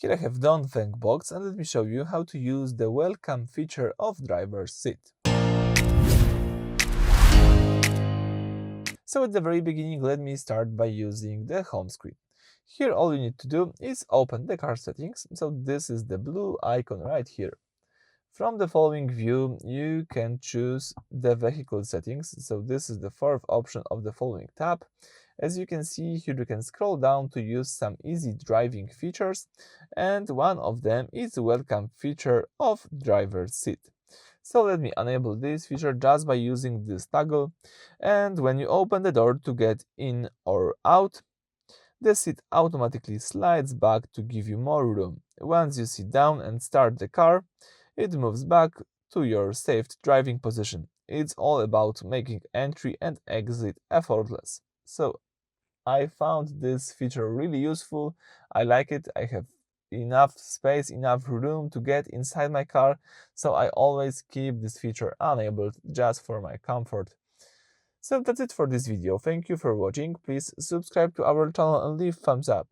Here I have Dongfeng Box, and let me show you how to use the welcome feature of driver's seat. So at the very beginning, let me start by using the home screen. Here all you need to do is open the car settings, so this is the blue icon right here. From the following view, you can choose the vehicle settings, so this is the fourth option of the following tab. As you can see here, you can scroll down to use some easy driving features, and one of them is the welcome feature of driver's seat. So let me enable this feature just by using this toggle, and when you open the door to get in or out, the seat automatically slides back to give you more room. Once you sit down and start the car, it moves back to your saved driving position. It's all about making entry and exit effortless. So I found this feature really useful. I like it. I have enough space, enough room to get inside my car, so I always keep this feature enabled just for my comfort. So that's it for this video. Thank you for watching. Please subscribe to our channel and leave thumbs up.